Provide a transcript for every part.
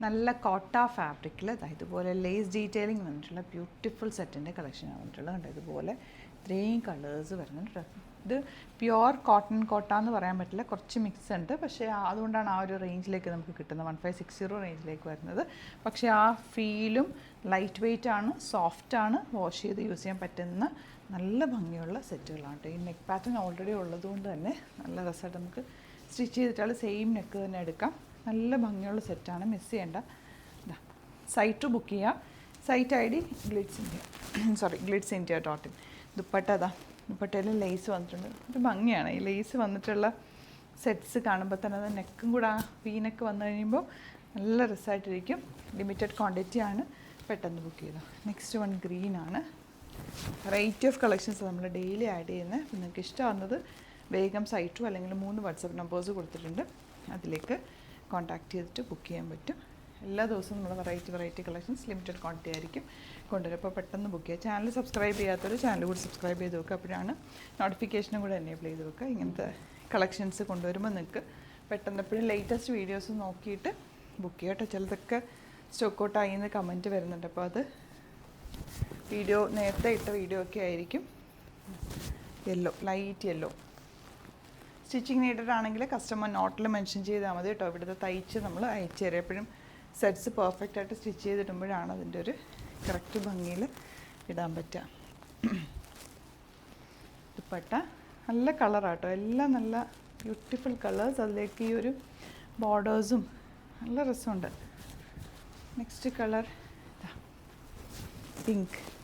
നല്ല കോട്ട ഫാബ്രിക്കിൽ ഇതുപോലെ ലേസ് ഡീറ്റെയിലിംഗ് വന്നിട്ടുള്ള ബ്യൂട്ടിഫുൾ സെറ്റിൻ്റെ കളക്ഷനാണ് വന്നിട്ടുള്ളത്. കണ്ടോ ഇതുപോലെ ഇത്രയും കളേഴ്സ് വരുന്നുണ്ട്. ഇത് പ്യുവർ കോട്ട എന്ന് പറയാൻ പറ്റില്ല, കുറച്ച് മിക്സ് ഉണ്ട്. പക്ഷേ അതുകൊണ്ടാണ് ആ ഒരു റേഞ്ചിലേക്ക് നമുക്ക് കിട്ടുന്നത്, 1560 റേഞ്ചിലേക്ക് വരുന്നത്. പക്ഷേ ആ ഫീലും ലൈറ്റ് വെയ്റ്റ് ആണ്, സോഫ്റ്റ് ആണ്, വാഷ് ചെയ്ത് യൂസ് ചെയ്യാൻ പറ്റുന്ന നല്ല ഭംഗിയുള്ള സെറ്റുകളാണ്. ഈ നെക്ക് പാറ്റേൺ ഓൾറെഡി ഉള്ളതുകൊണ്ട് തന്നെ നല്ല രസമായിട്ട് നമുക്ക് സ്റ്റിച്ച് ചെയ്തിട്ടാൽ സെയിം നെക്ക് തന്നെ എടുക്കാം. നല്ല ഭംഗിയുള്ള സെറ്റാണ്, മിസ് ചെയ്യേണ്ട. സൈറ്റ് ബുക്ക് ചെയ്യുക. Site ID glitzindia.in. ദുപ്പട്ടയിൽ ലേസ് വന്നിട്ടുണ്ട്. ഒരു ഭംഗിയാണ് ഈ ലേസ് വന്നിട്ടുള്ള സെറ്റ്സ് കാണുമ്പോൾ തന്നെ. അത് നെക്കും കൂടെ നെക്ക് വന്നു കഴിയുമ്പോൾ നല്ല രസമായിട്ടിരിക്കും. ലിമിറ്റഡ് ക്വാണ്ടിറ്റി ആണ്, പെട്ടെന്ന് ബുക്ക് ചെയ്തോ. നെക്സ്റ്റ് വൺ ഗ്രീനാണ്. വെറൈറ്റി ഓഫ് കളക്ഷൻസ് നമ്മൾ ഡെയിലി ആഡ് ചെയ്യുന്നത്. നിങ്ങൾക്ക് ഇഷ്ടമാകുന്നത് വേഗം സൈറ്റും അല്ലെങ്കിൽ 3 വാട്സപ്പ് നമ്പേഴ്സ് കൊടുത്തിട്ടുണ്ട്, അതിലേക്ക് കോൺടാക്റ്റ് ചെയ്തിട്ട് ബുക്ക് ചെയ്യാൻ പറ്റും. എല്ലാ ദിവസവും നമ്മൾ വെറൈറ്റി കളക്ഷൻസ് ലിമിറ്റഡ് ക്വാണ്ടിറ്റി ആയിരിക്കും കൊണ്ടുവരും. അപ്പോൾ പെട്ടെന്ന് ബുക്ക് ചെയ്യുക. ചാനൽ സബ്സ്ക്രൈബ് ചെയ്യാത്തൊരു ചാനൽ കൂടി സബ്സ്ക്രൈബ് ചെയ്ത് വെക്കുക. അപ്പോഴാണ് നോട്ടിഫിക്കേഷനും കൂടെ എനേബിൾ ചെയ്ത് വെക്കുക. ഇങ്ങനത്തെ കളക്ഷൻസ് കൊണ്ടുവരുമ്പോൾ നിങ്ങൾക്ക് പെട്ടെന്ന് എപ്പോഴും ലേറ്റസ്റ്റ് വീഡിയോസ് നോക്കിയിട്ട് ബുക്ക് ചെയ്യുക കേട്ടോ. ചിലതൊക്കെ സ്റ്റോക്ക് ഔട്ട് ആയി എന്ന് കമൻറ്റ് വരുന്നുണ്ട്. അപ്പോൾ അത് നേരത്തെ ഇട്ട വീഡിയോ ഒക്കെ ആയിരിക്കും. ലൈറ്റ് യെല്ലോ സ്റ്റിച്ചിങ് നീഡഡ് ആണെങ്കിൽ കസ്റ്റമർ നോട്ടിൽ മെൻഷൻ ചെയ്താൽ മതി കേട്ടോ. ഇവിടുത്തെ തയ്ച്ച് നമ്മൾ അയച്ചു തരാം. എപ്പോഴും സെറ്റ്സ് പെർഫെക്റ്റ് ആയിട്ട് സ്റ്റിച്ച് ചെയ്തിടുമ്പോഴാണ് അതിൻ്റെ ഒരു കറക്റ്റ് ഭംഗിയിൽ ഇടാൻ പറ്റുക. ദുപ്പട്ട നല്ല കളറാട്ടോ, എല്ലാം നല്ല ബ്യൂട്ടിഫുൾ കളേഴ്സ്. അതിലേക്ക് ഈ ഒരു ബോർഡേഴ്സും നല്ല രസമുണ്ട്. നെക്സ്റ്റ് കളർ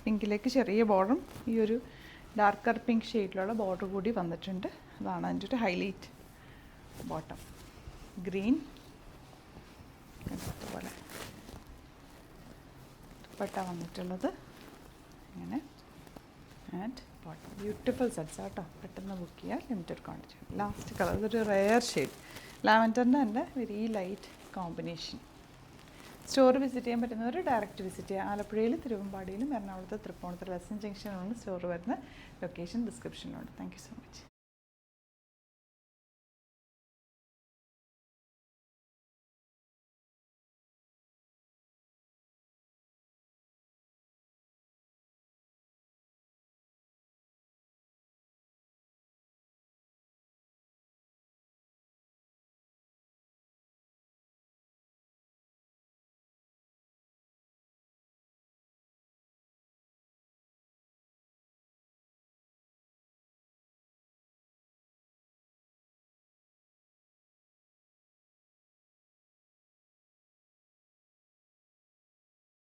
പിങ്കിലേക്ക് ചെറിയ ബോർഡറും ഈ ഒരു ഡാർക്കർ പിങ്ക് ഷെയ്ഡിലുള്ള ബോർഡർ കൂടി വന്നിട്ടുണ്ട്. അതാണ് അതിൻ്റെ ഒരു ഹൈലൈറ്റ്. ബോട്ടം ഗ്രീൻ അതുപോലെ ദുപ്പട്ട വന്നിട്ടുള്ളത് ഇങ്ങനെ. ആൻഡ് ബോട്ടം ബ്യൂട്ടിഫുൾ സെറ്റ്സ് ആട്ടോ. പെട്ടെന്ന് ബുക്ക് ചെയ്യുക, ലിമിറ്റഡ് ക്വാണ്ടിറ്റി. ലാസ്റ്റ് കളർ ഇതൊരു റെയർ ഷെയ്ഡ്, ലാവൻഡറിൻ്റെ തന്നെ very light combination. Store visit ചെയ്യാൻ പറ്റുന്നവർ ഡയറക്റ്റ് വിസിറ്റ് ചെയ്യുക. ആലപ്പുഴയിൽ, തിരുവമ്പാടിയിലും, എറണാകുളത്ത്, തൃപ്പൂണിത്തുറ, ലെസൺ ജംഗ്ഷനിലാണ് സ്റ്റോർ വരുന്ന. ലൊക്കേഷൻ ഡിസ്ക്രിപ്ഷനിലുണ്ട്. Thank you so much.